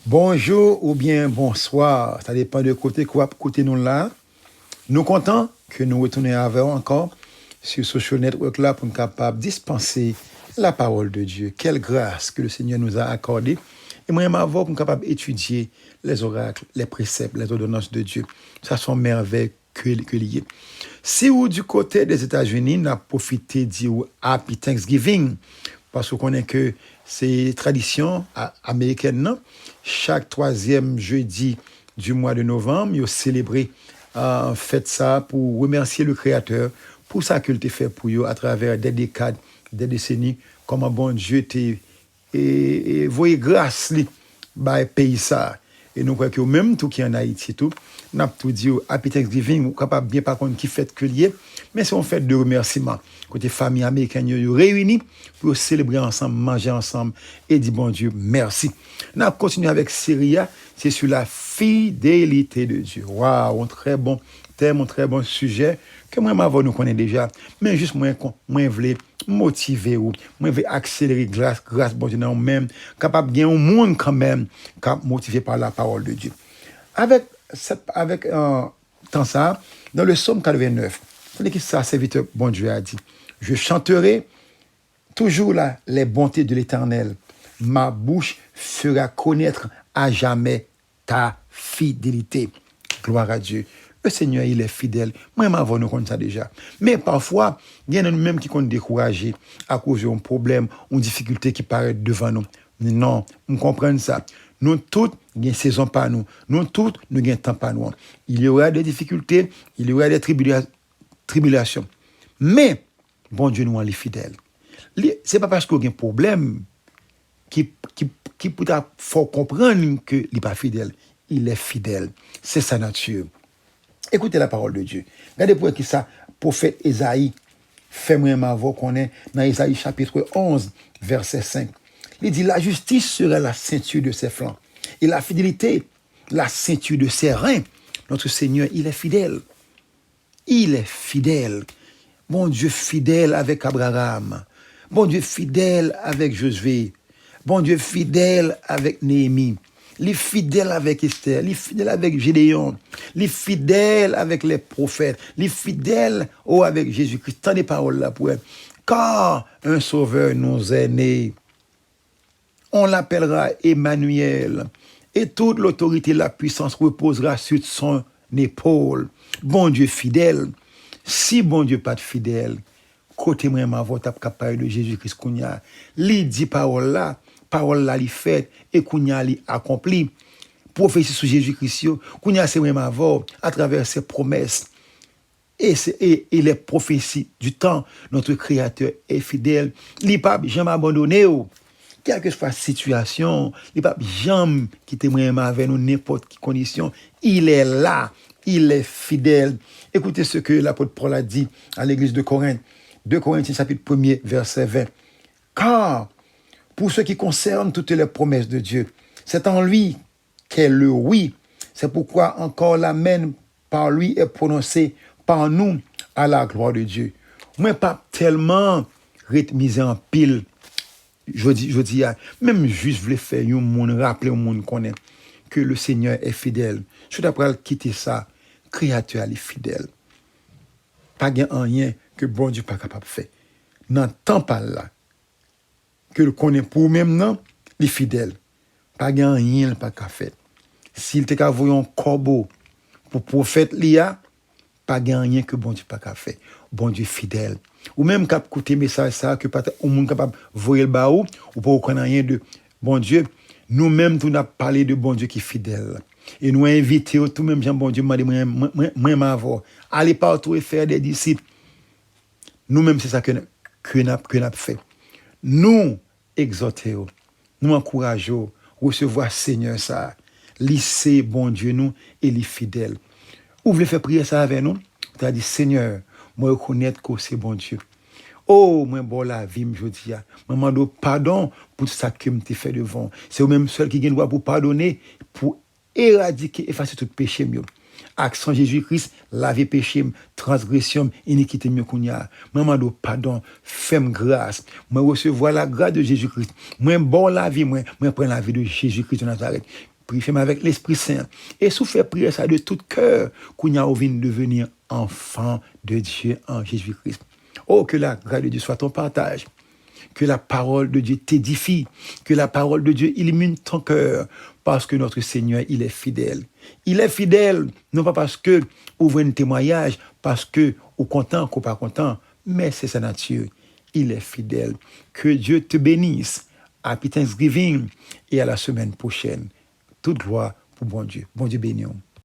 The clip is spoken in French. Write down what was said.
Bonjour ou bien bonsoir, ça dépend de côté nous là. Nous contents que nous retournions avec encore sur Social Network là pour nous capable dispenser la parole de Dieu. Quelle grâce que le Seigneur nous a accordée. Et moi, avant pour nous capable étudier les oracles, les préceptes, les ordonnances de Dieu. Ça sont merveilles que liées. Si vous du côté des États-Unis, n'a profité de dire Happy Thanksgiving parce qu'on connaît que c'est tradition américaine, non? Chaque troisième jeudi du mois de novembre, ils célébrer fête ça pour remercier le Créateur pour ça qu'il t'a fait pour eux à travers des décades, des décennies, comment bon Dieu t'a et voyez grâce li by pays ça. Et nous croyons que même tout qui est en Haïti tout, n'a tout dit Happy Thanksgiving, ou capable bien par contre qui fête que lié, mais c'est une fête de remerciement. Côté famille américaine réunis pour célébrer ensemble, manger ensemble et dire bon Dieu merci. N'a continué avec Syria, c'est sur la fidélité de Dieu. Waouh, un très bon thème, un très bon sujet que moi m'avons nous connaît déjà, mais juste moi voulais motiver ou moi veux accélérer grâce bon Dieu même capable bien au monde quand même motivé par la parole de Dieu. Avec tant ça dans le psaume 89, c'est que ça serviteur bon Dieu a dit, je chanterai toujours là les bontés de l'Éternel. Ma bouche fera connaître à jamais ta fidélité. Gloire à Dieu. Le Seigneur, il est fidèle. Moi, avant nous connaissons ça déjà. Mais parfois, il y en a nous-mêmes qui sont découragés à cause d'un problème ou une difficulté qui paraît devant nous. Non, nous comprenons ça. Nous tous, nous avons une saison pas nous. Nous tous, nous avons un temps pas nous. Il y aura des difficultés, il y aura des tribulations. Mais, bon Dieu, nous est fidèle. Ce n'est pas parce qu'il y a un problème qui peut faut comprendre qu'il n'est pas fidèle. Il est fidèle. C'est sa nature. Écoutez la parole de Dieu. Regardez pour qui ça, prophète Ésaïe, fait-moi ma voix qu'on est dans Ésaïe chapitre 11, verset 5. Il dit, la justice sera la ceinture de ses flancs et la fidélité, la ceinture de ses reins. Notre Seigneur, il est fidèle. Il est fidèle. Bon Dieu fidèle avec Abraham. Bon Dieu fidèle avec Josué. Bon Dieu fidèle avec Néhémie. Les fidèles avec Esther, les fidèles avec Gédéon, les fidèles avec les prophètes, les fidèles avec Jésus-Christ. Tant des paroles là pour elle. Car un sauveur nous est né. On l'appellera Emmanuel. Et toute l'autorité, la puissance reposera sur son épaule. Bon Dieu fidèle. Si bon Dieu pas de fidèle, côté moi ma voix capable de Jésus-Christ qu'on y a. Li dit parole là li fait et qu'on y a li accompli. Prophétie sur Jésus-Christ, qu'on y a c'est même avant à travers ses promesses et les prophéties du temps, notre Créateur est fidèle. Il pas jamais abandonné. Quelle que soit la situation, il pas jamais quitter moi avec nous n'importe quelle condition. Il est là, il est fidèle. Écoutez ce que l'apôtre Paul a dit à l'église de Corinthe. 2 Corinthiens chapitre 1er verset 20. Car pour ce qui concerne toutes les promesses de Dieu, c'est en lui qu'est le oui. C'est pourquoi encore l'amen par lui est prononcé par nous à la gloire de Dieu. Moi, pas tellement rythmisé en pile. Je dis, même juste voulais faire un monde, rappeler au monde connaît que le Seigneur est fidèle. Je suis après quitter ça, Créateur est fidèle. Pas rien que bon Dieu pas capable de faire. N'entend pas là. Que le connaît pour même non, les fidèles. Pas rien pas qu'à faire. S'il te ka voyon corbeau pour prophète Lia, pas rien que bon Dieu pas qu'à faire. Bon Dieu fidèle. Ou même cap écouter message ça que pas au monde capable voyer le baou ou pas connaître rien de bon Dieu. Nous même tout n'a parlé de bon Dieu qui est fidèle. Et nous inviter tout même Jean bon Dieu m'a dit moi m'avoir aller partout et faire des disciples. Nous même c'est ça que n'a fait. Nous exhorter, nous encourageons, recevoir Seigneur ça, lycée bon Dieu nous et les fidèles. Vous voulez faire prier ça avec nous? Tu as dit Seigneur, moi reconnaître que c'est bon Dieu. Oh, moi bon la vie me dis moi demande pardon pour ça que me t'ai fait devant. C'est au même seul qui gagne droit pour pardonner, pour éradiquer, effacer tout péché mieux. Action Jésus-Christ, laver péché, transgression, iniquité mieux qu'on y a. Moi demande pardon, fais-moi grâce. Moi recevoir la grâce de Jésus-Christ. Moi bon la vie, moi prendre la vie de Jésus-Christ de Nazareth. Prie ferme avec l'Esprit Saint. Et sous fait prier ça de tout cœur, qu'on y a envie de devenir enfant de Dieu en Jésus-Christ. Oh, que la grâce de Dieu soit ton partage. Que la parole de Dieu t'édifie. Que la parole de Dieu illumine ton cœur. Parce que notre Seigneur, il est fidèle. Il est fidèle, non pas parce que ouvre un témoignage, parce que ou content, ou pas content, mais c'est sa nature. Il est fidèle. Que Dieu te bénisse. Happy Thanksgiving et à la semaine prochaine. Toute gloire pour bon Dieu. Bon Dieu béni.